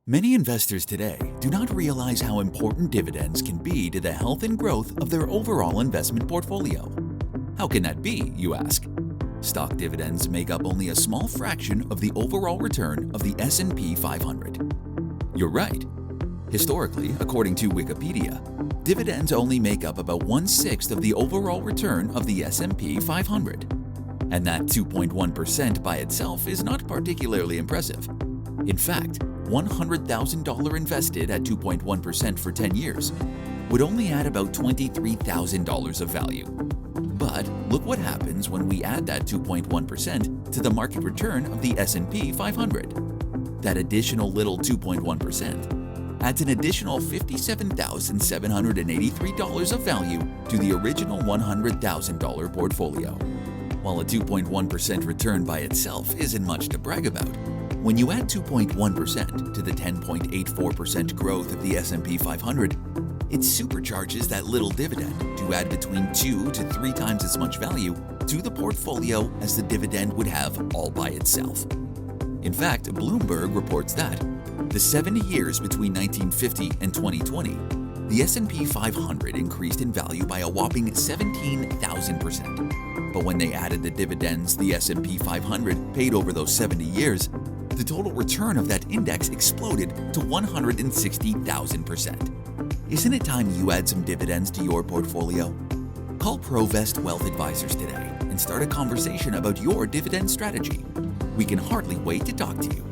Many investors today do not realize how important dividends can be to the health and growth of their overall investment portfolio. How can that be, you ask? Stock dividends make up only a small fraction of the overall return of the S&P 500. You're right. Historically, according to Wikipedia, dividends only make up about 1/6 of the overall return of the S&P 500. And that 2.1% by itself is not particularly impressive. In fact, $100,000 invested at 2.1% for 10 years would only add about $23,000 of value. But look what happens when we add that 2.1% to the market return of the S&P 500. That additional little 2.1% adds an additional $57,783 of value to the original $100,000 portfolio. While a 2.1% return by itself isn't much to brag about, when you add 2.1% to the 10.84% growth of the S&P 500, it supercharges that little dividend to add between 2 to 3 times as much value to the portfolio as the dividend would have all by itself. In fact, Bloomberg reports that the 70 years between 1950 and 2020, the S&P 500 increased in value by a whopping 17,000%. But when they added the dividends the S&P 500 paid over those 70 years, the total return of that index exploded to 160,000%. Isn't it time you add some dividends to your portfolio? Call ProVest Wealth Advisors today and start a conversation about your dividend strategy. We can hardly wait to talk to you.